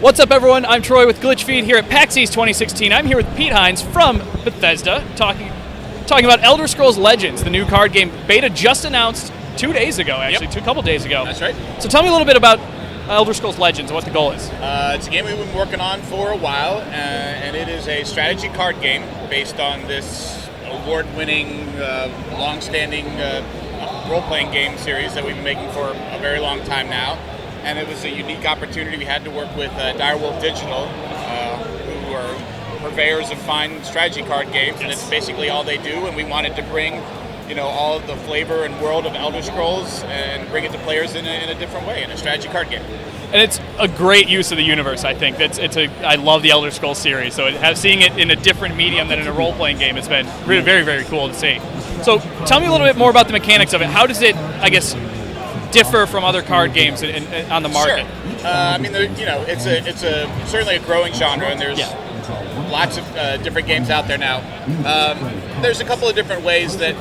What's up, everyone? I'm Troy with GlitchFeed here at PAX East 2016. I'm here with Pete Hines from Bethesda, talking about Elder Scrolls Legends, the new card game. Beta just announced 2 days ago, actually, Yep. a couple days ago. That's right. So tell me a little bit about Elder Scrolls Legends and what the goal is. It's a game we've been working on for a while, and it is a strategy card game based on this award-winning, long-standing role-playing game series that we've been making for a very long time now. And it was a unique opportunity. We had to work with Direwolf Digital, who are purveyors of fine strategy card games, and it's basically all they do. And we wanted to bring, all of the flavor and world of Elder Scrolls and bring it to players in a different way, in a strategy card game. And it's a great use of the universe, I think. I love the Elder Scrolls series, so seeing it in a different medium than in a role-playing game has been really very, very cool to see. So tell me a little bit more about the mechanics of it. How does it, differ from other card games on the market? Sure. It's certainly a growing genre, and there's lots of different games out there now. There's a couple of different ways that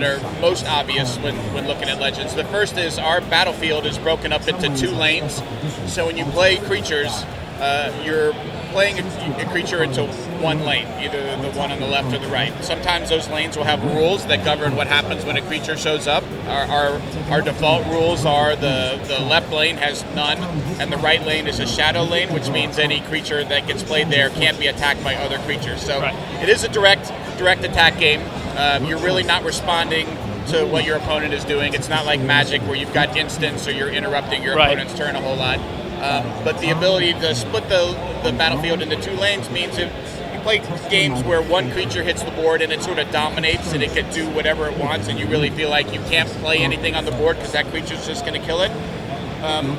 are most obvious when looking at Legends. The first is our battlefield is broken up into 2 lanes. So when you play creatures, you're playing a creature into one lane, either the one on the left or the right. Sometimes those lanes will have rules that govern what happens when a creature shows up. Our default rules are the left lane has none, and the right lane is a shadow lane, which means any creature that gets played there can't be attacked by other creatures. So It is a direct attack game. You're really not responding to what your opponent is doing. It's not like Magic where you've got instants or you're interrupting your opponent's turn a whole lot. But the ability to split the battlefield into 2 lanes means if you play games where one creature hits the board and it sort of dominates and it can do whatever it wants and you really feel like you can't play anything on the board because that creature's just going to kill it,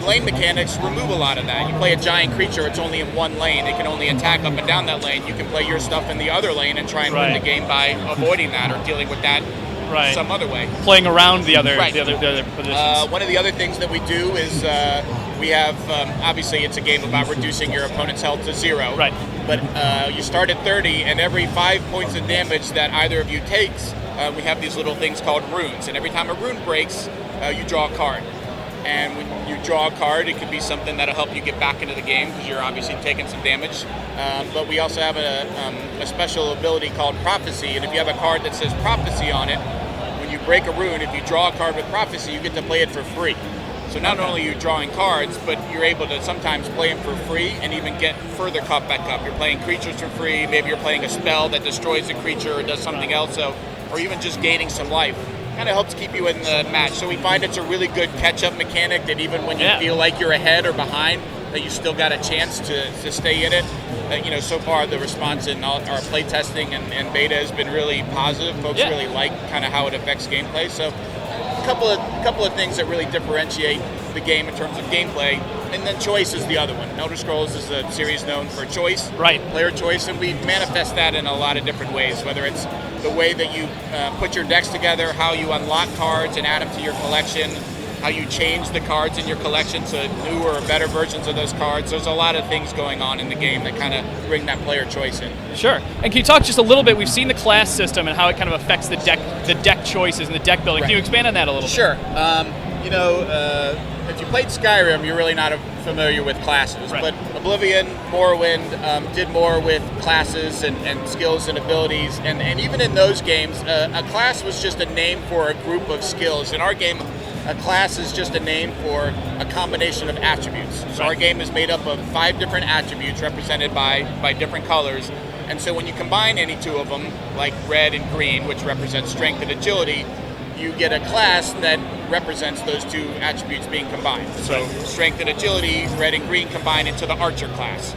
lane mechanics remove a lot of that. You play a giant creature, it's only in one lane. It can only attack up and down that lane. You can play your stuff in the other lane and try and win the game by avoiding that or dealing with that some other way. Playing around the other positions. One of the other things that we do is we have, obviously it's a game about reducing your opponent's health to 0. Right. But you start at 30, and every 5 points of damage that either of you takes, we have these little things called runes. And every time a rune breaks, you draw a card. And when you draw a card, it could be something that'll help you get back into the game because you're obviously taking some damage. But we also have a special ability called Prophecy, and if you have a card that says Prophecy on it, when you break a rune, if you draw a card with Prophecy, you get to play it for free. So not only are you drawing cards, but you're able to sometimes play them for free and even get further caught back up. You're playing creatures for free, maybe you're playing a spell that destroys a creature or does something else, or even just gaining some life. Kind of helps keep you in the match. So we find it's a really good catch-up mechanic that even when you feel like you're ahead or behind, that you still got a chance to stay in it. So far the response in our play testing and beta has been really positive. Folks really like kind of how it affects gameplay. So a couple of things that really differentiate the game in terms of gameplay, and then choice is the other one. Elder Scrolls is a series known for choice, player choice, and we manifest that in a lot of different ways, whether it's the way that you put your decks together, how you unlock cards and add them to your collection, how you change the cards in your collection to newer or better versions of those cards. There's a lot of things going on in the game that kind of bring that player choice in. Sure. And can you talk just a little bit? We've seen the class system and how it kind of affects the deck choices and the deck building. Can you expand on that a little bit? Sure. If you played Skyrim, you're really not familiar with classes. But Oblivion, Morrowind did more with classes and skills and abilities. And even in those games, a class was just a name for a group of skills. In our game, a class is just a name for a combination of attributes. So our game is made up of 5 different attributes represented by different colors. And so when you combine any 2 of them, like red and green, which represent strength and agility, you get a class that represents those 2 attributes being combined. So strength and agility, red and green, combine into the archer class.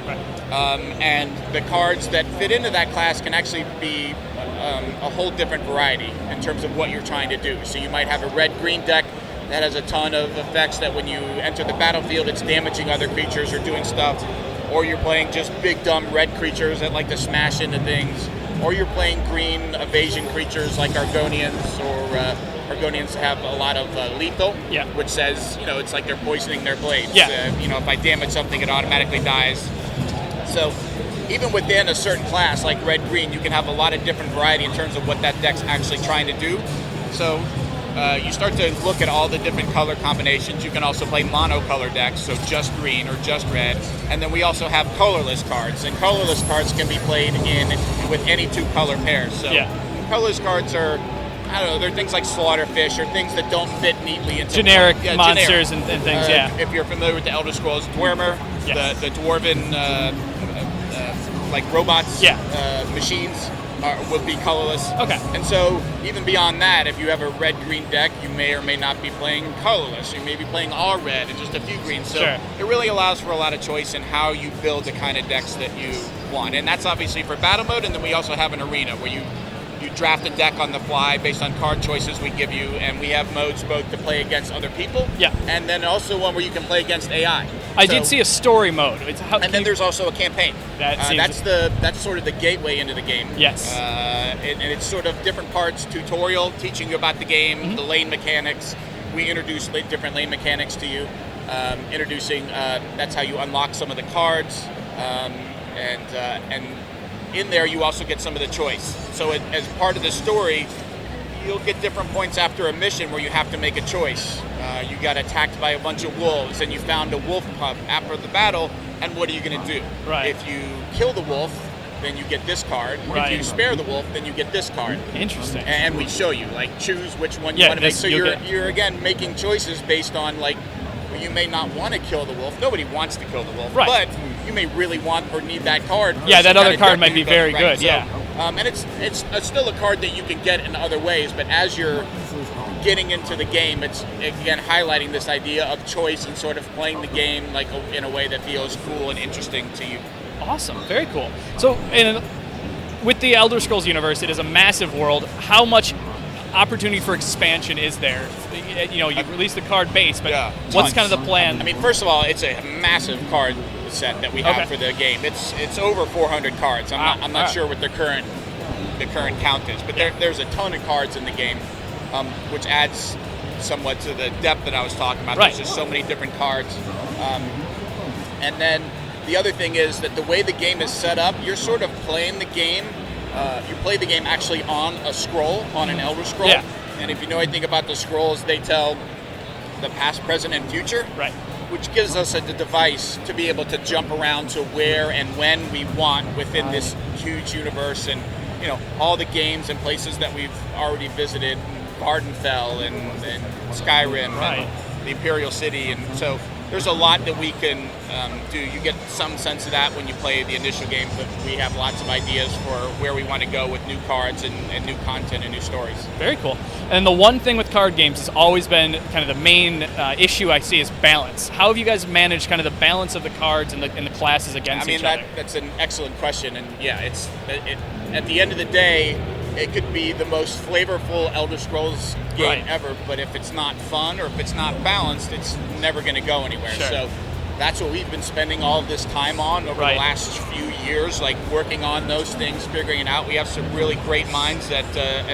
And the cards that fit into that class can actually be a whole different variety in terms of what you're trying to do. So you might have a red-green deck that has a ton of effects that when you enter the battlefield, it's damaging other creatures or doing stuff. Or you're playing just big, dumb red creatures that like to smash into things. Or you're playing green evasion creatures like Argonians, or Argonians have a lot of lethal, which says, it's like they're poisoning their blades. If I damage something, it automatically dies. So even within a certain class, like red-green, you can have a lot of different variety in terms of what that deck's actually trying to do. So you start to look at all the different color combinations. You can also play monocolor decks, so just green or just red. And then we also have colorless cards, and colorless cards can be played with any 2 color pairs. So colorless cards are, I don't know, they're things like Slaughterfish or things that don't fit neatly into generic monsters and things. If you're familiar with the Elder Scrolls Dwemer, the dwarven like robots, machines would be colorless. Okay. And so even beyond that, if you have a red-green deck, you may or may not be playing colorless. You may be playing all red and just a few greens. So it really allows for a lot of choice in how you build the kind of decks that you want. And that's obviously for battle mode. And then we also have an arena where you draft a deck on the fly based on card choices we give you, and we have modes both to play against other people, and then also one where you can play against AI. I did see a story mode. And then there's also a campaign. That's sort of the gateway into the game. Yes. And it's sort of different parts, tutorial, teaching you about the game, the lane mechanics. We introduce different lane mechanics to you, introducing, that's how you unlock some of the cards, and in there you also get some of the choice. So as part of the story, you'll get different points after a mission where you have to make a choice. You got attacked by a bunch of wolves and you found a wolf pup after the battle, and what are you going to do? If you kill the wolf, then you get this card. If you spare the wolf, then you get this card. Interesting. And we show you, like, choose which one you want to make. So you're again making choices based on, like, you may not want to kill the wolf. Nobody wants to kill the wolf, but you may really want or need that card. That other card might be very good. So, and it's still a card that you can get in other ways, but as you're getting into the game, it's again highlighting this idea of choice and sort of playing the game like in a way that feels cool and interesting to you. Awesome, very cool. So, with the Elder Scrolls universe, it is a massive world. How much opportunity for expansion is there? You release the card base, but what's kind of the plan? I mean, first of all, it's a massive card set that we have for the game. It's over 400 cards. I'm not sure what the current count is, but there's a ton of cards in the game, which adds somewhat to the depth that I was talking about. There's just so many different cards. And then the other thing is that the way the game is set up, you're sort of playing the game. You play the game actually on a scroll, on an Elder Scroll. And if you know anything about the scrolls, they tell the past, present, and future. Which gives us a device to be able to jump around to where and when we want within this huge universe, and all the games and places that we've already visited, Vardenfell and Skyrim and the Imperial City, and so there's a lot that we can do. You get some sense of that when you play the initial game, but we have lots of ideas for where we want to go with new cards and new content and new stories. Very cool. And the one thing with card games has always been kind of the main issue I see is balance. How have you guys managed kind of the balance of the cards and the classes against each other? That's an excellent question, and at the end of the day, it could be the most flavorful Elder Scrolls game ever, but if it's not fun or if it's not balanced, it's never going to go anywhere. So that's what we've been spending all of this time on over the last few years, like working on those things, figuring it out. We have some really great minds at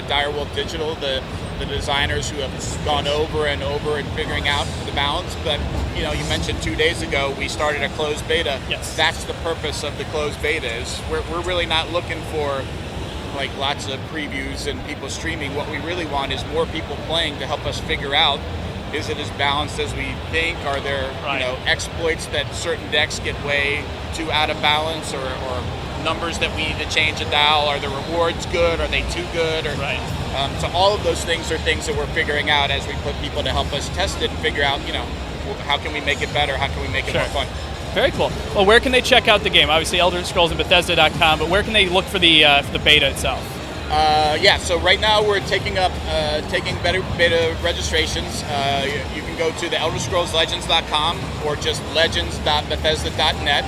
Direwolf Digital, the designers who have gone over and over and figuring out the balance. But you mentioned 2 days ago we started a closed beta. That's the purpose of the closed beta. Is we're really not looking for like lots of previews and people streaming. What we really want is more people playing to help us figure out, is it as balanced as we think? Are there exploits that certain decks get way too out of balance, or numbers that we need to change a dial? Are the rewards good? Are they too good? So all of those things are things that we're figuring out as we put people to help us test it and figure out, how can we make it better? How can we make it more fun? Very cool. Well, where can they check out the game? Obviously, Elder Scrolls and Bethesda.com, but where can they look for the beta itself? So right now we're taking beta registrations. You can go to the ElderScrollsLegends.com or just legends.bethesda.net.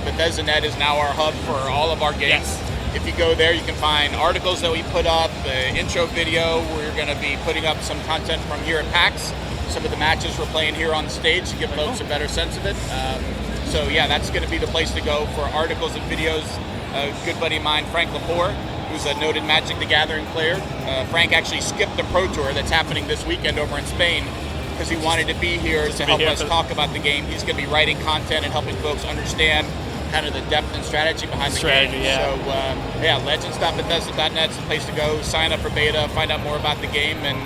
Bethesda.net is now our hub for all of our games. If you go there, you can find articles that we put up, the intro video. We're going to be putting up some content from here at PAX. Some of the matches we're playing here on stage to give folks a better sense of it. That's going to be the place to go for articles and videos. A good buddy of mine, Frank Lepore, who's a noted Magic the Gathering player. Frank actually skipped the Pro Tour that's happening this weekend over in Spain because he wanted to be here to help us talk about the game. He's going to be writing content and helping folks understand kind of the depth and strategy behind the Strategy, game. yeah. So yeah, legends.bethesda.net is the place to go. Sign up for beta, find out more about the game, and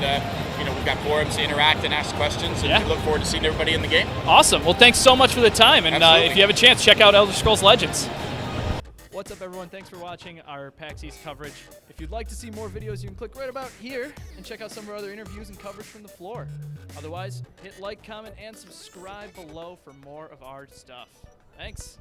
we've got forums to interact and ask questions, and we look forward to seeing everybody in the game. Awesome. Well, thanks so much for the time, and if you have a chance, check out Elder Scrolls Legends. What's up, everyone? Thanks for watching our PAX East coverage. If you'd like to see more videos, you can click right about here and check out some of our other interviews and coverage from the floor. Otherwise, hit like, comment, and subscribe below for more of our stuff. Thanks.